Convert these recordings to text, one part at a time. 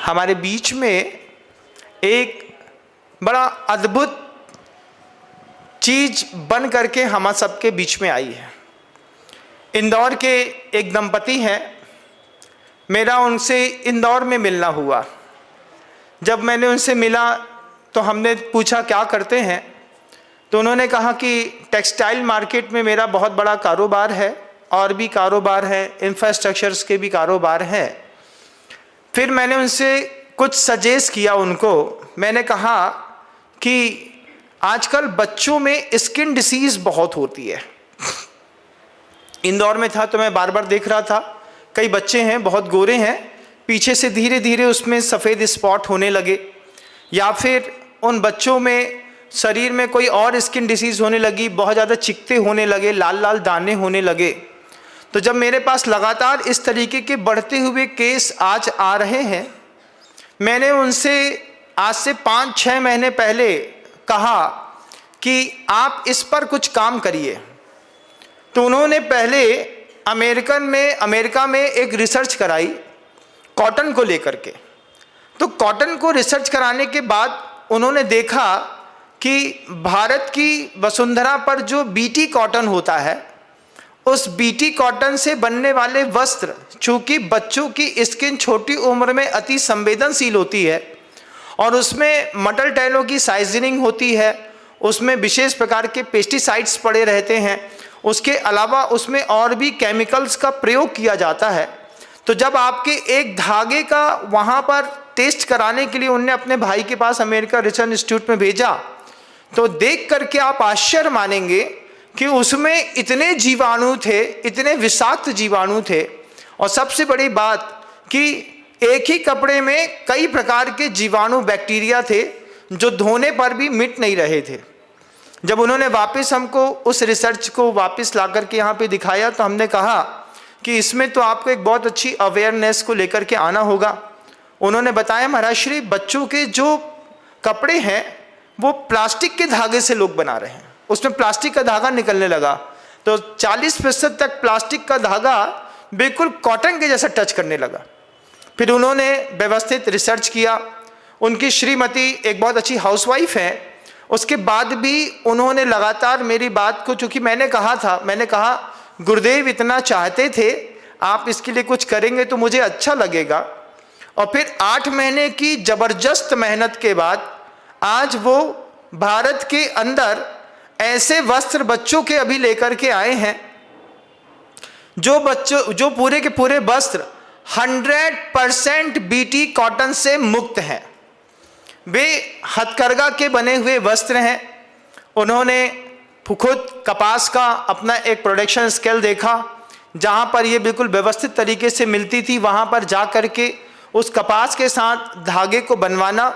हमारे बीच में एक बड़ा अद्भुत चीज बन करके हम सबके बीच में आई है। इंदौर के एक दंपति हैं, मेरा उनसे इंदौर में मिलना हुआ। जब मैंने उनसे मिला तो हमने पूछा क्या करते हैं, तो उन्होंने कहा कि टेक्सटाइल मार्केट में मेरा बहुत बड़ा कारोबार है, और भी कारोबार है, इंफ्रास्ट्रक्चर्स के भी कारोबार है। फिर मैंने उनसे कुछ सजेस्ट किया उनको। मैंने कहा कि आजकल बच्चों में स्किन डिसीज़ बहुत होती है। इंदौर में था तो मैं बार बार देख रहा था, कई बच्चे हैं बहुत गोरे हैं, पीछे से धीरे धीरे उसमें सफ़ेद स्पॉट होने लगे, या फिर उन बच्चों में शरीर में कोई और स्किन डिसीज़ होने लगी, बहुत ज़्यादा चिकते होने लगे, लाल लाल दाने होने लगे। तो जब मेरे पास लगातार इस तरीके के बढ़ते हुए केस आज आ रहे हैं, मैंने उनसे आज से 5-6 महीने पहले कहा कि आप इस पर कुछ काम करिए। तो उन्होंने पहले अमेरिका में एक रिसर्च कराई कॉटन को लेकर के। तो कॉटन को रिसर्च कराने के बाद उन्होंने देखा कि भारत की वसुंधरा पर जो बीटी कॉटन होता है, उस बीटी कॉटन से बनने वाले वस्त्र, चूँकि बच्चों की स्किन छोटी उम्र में अति संवेदनशील होती है और उसमें मटल टैलों की साइजनिंग होती है, उसमें विशेष प्रकार के पेस्टिसाइड्स पड़े रहते हैं, उसके अलावा उसमें और भी केमिकल्स का प्रयोग किया जाता है। तो जब आपके एक धागे का वहाँ पर टेस्ट कराने के लिए उनने अपने भाई के पास अमेरिका रिसर्च इंस्टीट्यूट में भेजा, तो देख करके आप आश्चर्य मानेंगे कि उसमें इतने जीवाणु थे, इतने विषाक्त जीवाणु थे, और सबसे बड़ी बात कि एक ही कपड़े में कई प्रकार के जीवाणु बैक्टीरिया थे जो धोने पर भी मिट नहीं रहे थे। जब उन्होंने वापस हमको उस रिसर्च को वापस ला कर के यहाँ पे दिखाया, तो हमने कहा कि इसमें तो आपको एक बहुत अच्छी अवेयरनेस को लेकर के आना होगा। उन्होंने बताया, महाराज श्री, बच्चों के जो कपड़े हैं वो प्लास्टिक के धागे से लोग बना रहे हैं, उसमें प्लास्टिक का धागा निकलने लगा, तो 40% तक प्लास्टिक का धागा बिल्कुल कॉटन के जैसा टच करने लगा। फिर उन्होंने व्यवस्थित रिसर्च किया। उनकी श्रीमती एक बहुत अच्छी हाउसवाइफ है, उसके बाद भी उन्होंने लगातार मेरी बात को, चूँकि मैंने कहा गुरुदेव इतना चाहते थे, आप इसके लिए कुछ करेंगे तो मुझे अच्छा लगेगा। और फिर 8 महीने की ज़बरदस्त मेहनत के बाद आज वो भारत के अंदर ऐसे वस्त्र बच्चों के अभी लेकर के आए हैं जो पूरे के पूरे वस्त्र 100% बीटी कॉटन से मुक्त हैं। वे हथकरघा के बने हुए वस्त्र हैं। उन्होंने खुद कपास का अपना एक प्रोडक्शन स्केल देखा, जहाँ पर ये बिल्कुल व्यवस्थित तरीके से मिलती थी, वहाँ पर जा कर के उस कपास के साथ धागे को बनवाना,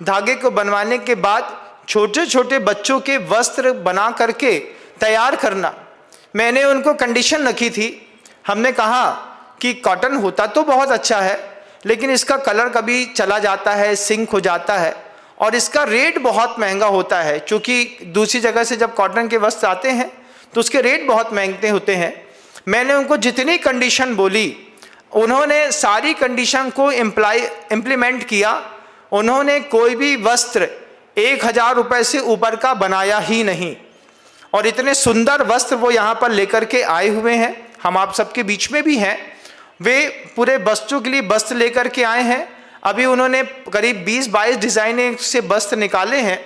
धागे को बनवाने के बाद छोटे छोटे बच्चों के वस्त्र बना करके तैयार करना। मैंने उनको कंडीशन रखी थी, हमने कहा कि कॉटन होता तो बहुत अच्छा है, लेकिन इसका कलर कभी चला जाता है, सिंक हो जाता है, और इसका रेट बहुत महंगा होता है, क्योंकि दूसरी जगह से जब कॉटन के वस्त्र आते हैं तो उसके रेट बहुत महंगे होते हैं। मैंने उनको जितनी कंडीशन बोली, उन्होंने सारी कंडीशन को इम्प्लीमेंट किया। उन्होंने कोई भी वस्त्र 1000 रुपये से ऊपर का बनाया ही नहीं, और इतने सुंदर वस्त्र वो यहाँ पर लेकर के आए हुए हैं। हम आप सबके बीच में भी हैं। वे पूरे बच्चों के लिए वस्त्र लेकर के आए हैं। अभी उन्होंने करीब 20-22 डिज़ाइने से वस्त्र निकाले हैं,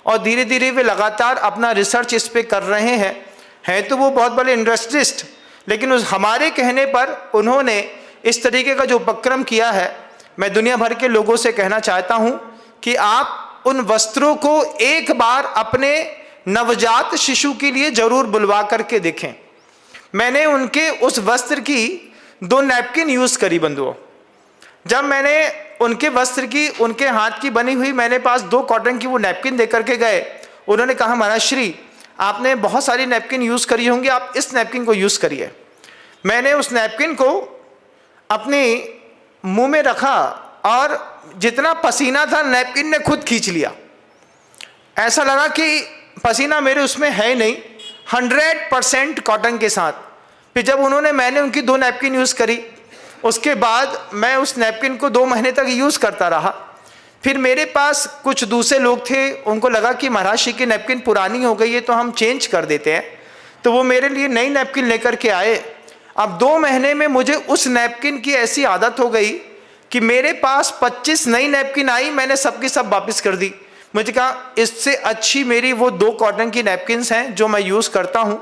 और धीरे धीरे वे लगातार अपना रिसर्च इस पे कर रहे हैं तो वो बहुत बड़े इंडस्ट्रिस्ट, लेकिन उस हमारे कहने पर उन्होंने इस तरीके का जो उपक्रम किया है। मैं दुनिया भर के लोगों से कहना चाहता हूँ कि आप उन वस्त्रों को एक बार अपने नवजात शिशु के लिए ज़रूर बुलवा करके देखें। मैंने उनके उस वस्त्र की 2 नैपकिन यूज़ करी बंधुओं। जब मैंने उनके वस्त्र की, उनके हाथ की बनी हुई, मैंने पास 2 कॉटन की वो नैपकिन दे करके गए। उन्होंने कहा, महाराज श्री, आपने बहुत सारी नैपकिन यूज़ करी होंगी, आप इस नैपकिन को यूज़ करिए। मैंने उस नैपकिन को अपने मुंह में रखा, और जितना पसीना था नैपकिन ने खुद खींच लिया। ऐसा लगा कि पसीना मेरे उसमें है नहीं, 100% कॉटन के साथ। फिर जब मैंने उनकी 2 नैपकिन यूज़ करी, उसके बाद मैं उस नैपकिन को 2 महीने तक यूज़ करता रहा। फिर मेरे पास कुछ दूसरे लोग थे, उनको लगा कि महाराज श्री की नैपकिन पुरानी हो गई है तो हम चेंज कर देते हैं, तो वो मेरे लिए नई नैपकिन लेकर के आए। अब 2 महीने में मुझे उस नैपकिन की ऐसी आदत हो गई कि मेरे पास 25 नई नैपकिन आई, मैंने सबकी सब वापस कर दी। मुझे कहा इससे अच्छी मेरी वो 2 कॉटन की नैपकिन्स हैं जो मैं यूज़ करता हूँ।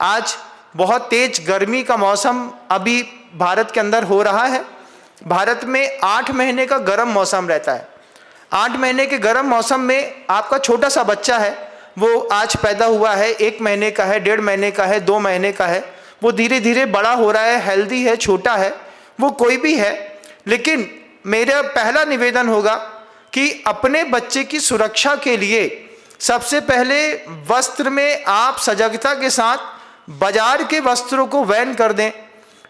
आज बहुत तेज गर्मी का मौसम अभी भारत के अंदर हो रहा है। भारत में 8 महीने का गर्म मौसम रहता है। 8 महीने के गर्म मौसम में आपका छोटा सा बच्चा है, वो आज पैदा हुआ है, 1 महीने का है, 1.5 महीने का है, 2 महीने का है, वो धीरे धीरे बड़ा हो रहा है, हेल्दी है, छोटा है, वो कोई भी है। लेकिन मेरा पहला निवेदन होगा कि अपने बच्चे की सुरक्षा के लिए सबसे पहले वस्त्र में आप सजगता के साथ बाजार के वस्त्रों को बैन कर दें।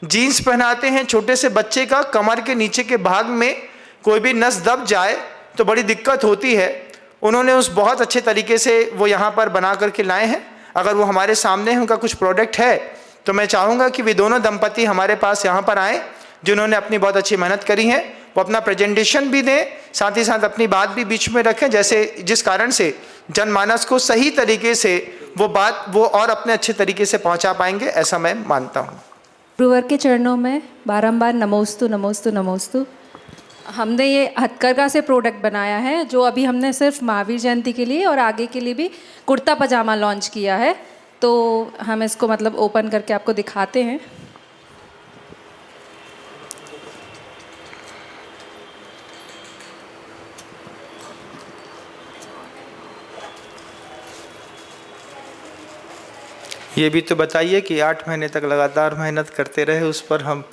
जीन्स पहनाते हैं छोटे से बच्चे का, कमर के नीचे के भाग में कोई भी नस दब जाए तो बड़ी दिक्कत होती है। उन्होंने उस बहुत अच्छे तरीके से वो यहाँ पर बना करके लाए हैं। अगर वो हमारे सामने उनका कुछ प्रोडक्ट है तो मैं चाहूँगा कि वे दोनों दंपति हमारे पास यहाँ पर आएँ, जिन्होंने अपनी बहुत अच्छी मेहनत करी है। वो अपना प्रेजेंटेशन भी दें, साथ ही साथ अपनी बात भी बीच में रखें, जैसे जिस कारण से जनमानस को सही तरीके से वो बात वो और अपने अच्छे तरीके से पहुँचा पाएंगे, ऐसा मैं मानता हूँ। गुरुवर के चरणों में बारंबार नमोस्तु नमोस्तु नमोस्तु। हमने ये हथकरघा से प्रोडक्ट बनाया है, जो अभी हमने सिर्फ महावीर जयंती के लिए और आगे के लिए भी कुर्ता पजामा लॉन्च किया है। तो हम इसको मतलब ओपन करके आपको दिखाते हैं। ये भी तो बताइए कि 8 महीने तक लगातार मेहनत करते रहे उस पर हम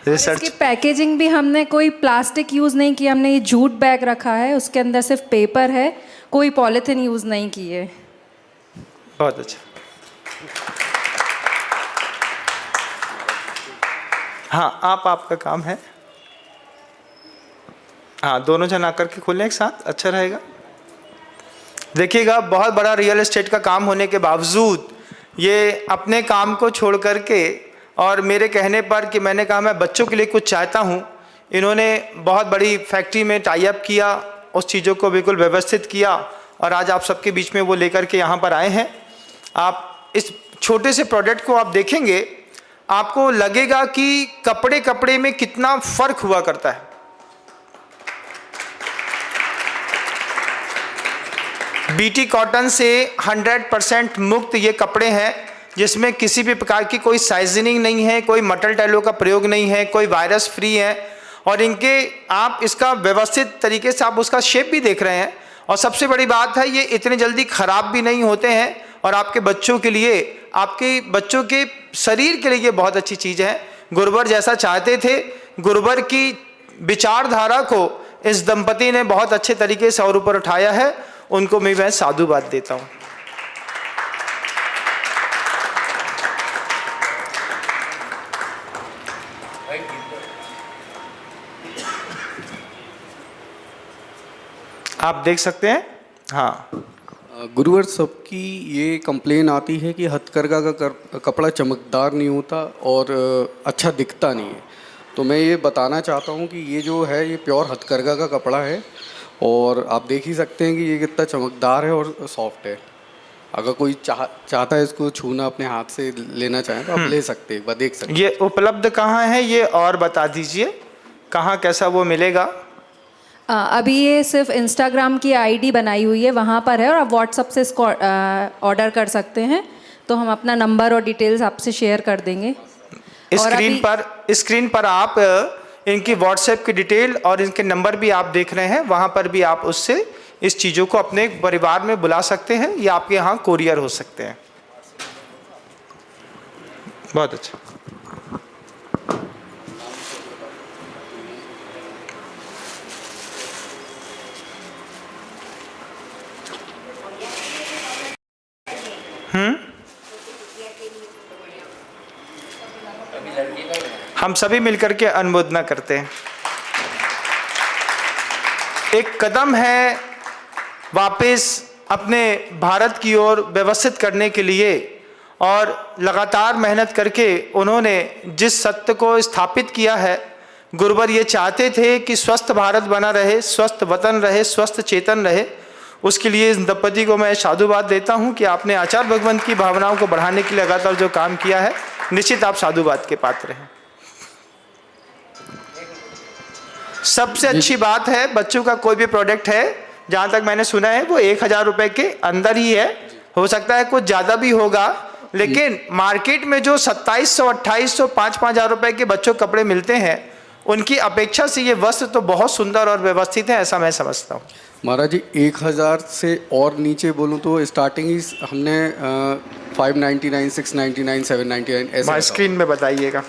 रिसर्च। इसकी पैकेजिंग भी हमने कोई प्लास्टिक यूज़ नहीं किया, हमने ये जूट बैग रखा है, उसके अंदर सिर्फ पेपर है, कोई पॉलीथीन यूज़ नहीं की है। बहुत अच्छा। हाँ, आपका काम है। हाँ, दोनों जन आकर के खोलें एक साथ, अच्छा रहेगा। देखिएगा, बहुत बड़ा रियल एस्टेट का काम होने के बावजूद ये अपने काम को छोड़ करके और मेरे कहने पर कि मैंने कहा मैं बच्चों के लिए कुछ चाहता हूँ, इन्होंने बहुत बड़ी फैक्ट्री में टाई अप किया, उस चीज़ों को बिल्कुल व्यवस्थित किया और आज आप सबके बीच में वो लेकर के यहाँ पर आए हैं। आप इस छोटे से प्रोडक्ट को आप देखेंगे, आपको लगेगा कि कपड़े कपड़े में कितना फ़र्क हुआ करता है। बीटी कॉटन से 100% मुक्त ये कपड़े हैं, जिसमें किसी भी प्रकार की कोई साइजनिंग नहीं है, कोई मटल टैलो का प्रयोग नहीं है, कोई वायरस फ्री है और इनके आप इसका व्यवस्थित तरीके से आप उसका शेप भी देख रहे हैं। और सबसे बड़ी बात है, ये इतने जल्दी ख़राब भी नहीं होते हैं और आपके बच्चों के लिए, आपके बच्चों के शरीर के लिए ये बहुत अच्छी चीज़ है। गुरुवर जैसा चाहते थे, गुरुवर की विचारधारा को इस दंपति ने बहुत अच्छे तरीके से और ऊपर उठाया है, उनको मैं साधुवाद देता हूँ। आप देख सकते हैं। हाँ गुरुवर, सबकी ये कंप्लेन आती है कि हथकरघा का कपड़ा चमकदार नहीं होता और अच्छा दिखता नहीं है। तो मैं ये बताना चाहता हूँ कि ये जो है ये प्योर हथकरघा का कपड़ा है और आप देख ही सकते हैं कि ये कितना चमकदार है और सॉफ्ट है। अगर कोई चाहता है इसको छूना, अपने हाथ से लेना चाहें तो आप ले सकते हैं, एक बार देख सकते हैं। ये उपलब्ध कहाँ है ये और बता दीजिए, कहाँ कैसा वो मिलेगा? अभी ये सिर्फ इंस्टाग्राम की आईडी बनाई हुई है, वहाँ पर है और आप व्हाट्सएप से इसको ऑर्डर कर सकते हैं। तो हम अपना नंबर और डिटेल्स आपसे शेयर कर देंगे। स्क्रीन पर आप इनकी व्हाट्सएप की डिटेल और इनके नंबर भी आप देख रहे हैं, वहाँ पर भी आप उससे इस चीज़ों को अपने परिवार में बुला सकते हैं या आपके यहाँ कोरियर हो सकते हैं। बहुत अच्छा। हम सभी मिलकर के अनुमोदना करते हैं। एक कदम है वापस अपने भारत की ओर व्यवस्थित करने के लिए और लगातार मेहनत करके उन्होंने जिस सत्य को स्थापित किया है गुरुवर ये चाहते थे कि स्वस्थ भारत बना रहे, स्वस्थ वतन रहे, स्वस्थ चेतन रहे। उसके लिए इस दंपति को मैं साधुवाद देता हूँ कि आपने आचार्य भगवंत की भावनाओं को बढ़ाने के लिए लगातार जो काम किया है, निश्चित आप साधुवाद के पात्र हैं। सबसे अच्छी बात है, बच्चों का कोई भी प्रोडक्ट है, जहाँ तक मैंने सुना है वो 1000 रुपये के अंदर ही है। हो सकता है कुछ ज़्यादा भी होगा, लेकिन मार्केट में जो 2700, 2800, 5,000 रुपये के बच्चों के कपड़े मिलते हैं, उनकी अपेक्षा से ये वस्त्र तो बहुत सुंदर और व्यवस्थित है, ऐसा मैं समझता हूँ। महाराज जी 1000 से और नीचे बोलूँ तो स्टार्टिंग ही हमने 599, 699, 799 ऐसे स्क्रीन में बताइएगा।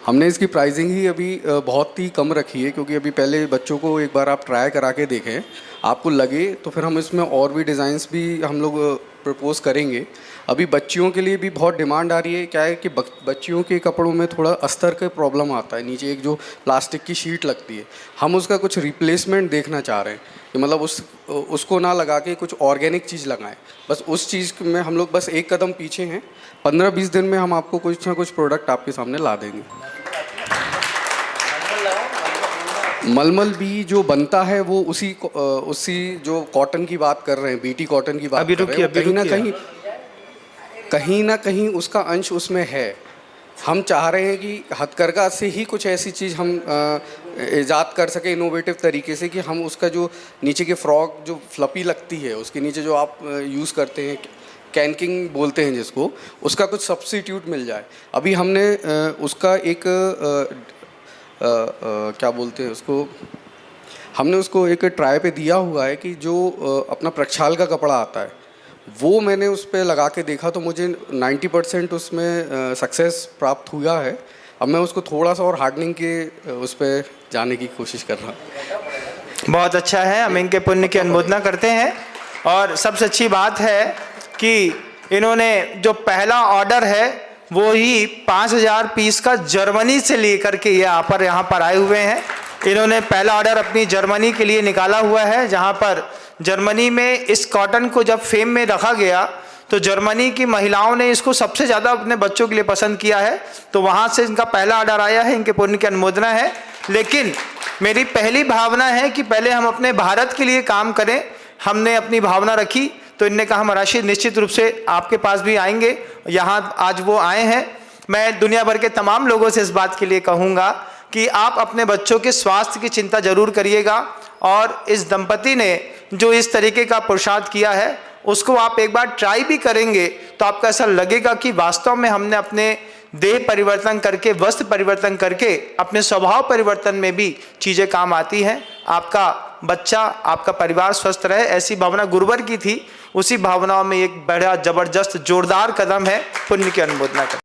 हमने इसकी प्राइसिंग ही अभी बहुत ही कम रखी है, क्योंकि अभी पहले बच्चों को एक बार आप ट्राई करा के देखें, आपको लगे तो फिर हम इसमें और भी डिज़ाइंस भी हम लोग प्रपोज करेंगे। अभी बच्चियों के लिए भी बहुत डिमांड आ रही है। क्या है कि बच्चियों के कपड़ों में थोड़ा अस्तर का प्रॉब्लम आता है, नीचे एक जो प्लास्टिक की शीट लगती है, हम उसका कुछ रिप्लेसमेंट देखना चाह रहे हैं कि मतलब उसको ना लगा के कुछ ऑर्गेनिक चीज़ लगाएं। बस उस चीज़ में हम लोग बस एक कदम पीछे हैं। 15-20 दिन में हम आपको कुछ ना कुछ प्रोडक्ट आपके सामने ला देंगे। मलमल भी जो बनता है वो उसी जो कॉटन की बात कर रहे हैं, बीटी कॉटन की बात कर रहे हैं, कहीं ना कहीं उसका अंश उसमें है। हम चाह रहे हैं कि हथकरघा से ही कुछ ऐसी चीज़ हम ईजाद कर सके इनोवेटिव तरीके से, कि हम उसका जो नीचे के फ्रॉक जो फ्लपी लगती है, उसके नीचे जो आप यूज़ करते हैं, कैनकिंग बोलते हैं जिसको, उसका कुछ सब्स्टिट्यूट मिल जाए। अभी हमने उसका एक क्या बोलते हैं उसको, हमने उसको एक ट्राई पे दिया हुआ है कि जो अपना प्रक्षाल का कपड़ा आता है, वो मैंने उस पर लगा के देखा तो मुझे 90% उसमें सक्सेस प्राप्त हुआ है। अब मैं उसको थोड़ा सा और हार्डनिंग के उस पर जाने की कोशिश कर रहा हूँ। बहुत अच्छा है, हम इनके पुण्य की अनुमोदना करते हैं। और सबसे अच्छी बात है कि इन्होंने जो पहला ऑर्डर है वो ही 5000 पीस का जर्मनी से लेकर के यहाँ पर आए हुए हैं। इन्होंने पहला ऑर्डर अपनी जर्मनी के लिए निकाला हुआ है, जहाँ पर जर्मनी में इस कॉटन को जब फेम में रखा गया तो जर्मनी की महिलाओं ने इसको सबसे ज़्यादा अपने बच्चों के लिए पसंद किया है। तो वहाँ से इनका पहला ऑर्डर आया है, इनके पुण्य की अनुमोदना है। लेकिन मेरी पहली भावना है कि पहले हम अपने भारत के लिए काम करें। हमने अपनी भावना रखी तो इनने कहा महाराज निश्चित रूप से आपके पास भी आएंगे। यहाँ आज वो आए हैं। मैं दुनिया भर के तमाम लोगों से इस बात के लिए कहूँगा कि आप अपने बच्चों के स्वास्थ्य की चिंता जरूर करिएगा, और इस दंपति ने जो इस तरीके का पुरुषार्थ किया है उसको आप एक बार ट्राई भी करेंगे तो आपको ऐसा लगेगा कि वास्तव में हमने अपने देह परिवर्तन करके, वस्त्र परिवर्तन करके, अपने स्वभाव परिवर्तन में भी चीज़ें काम आती हैं। आपका बच्चा, आपका परिवार स्वस्थ रहे, ऐसी भावना गुरुवर की थी। उसी भावनाओं में एक बड़ा जबरदस्त जोरदार कदम है। पुण्य की अनुमोदना कर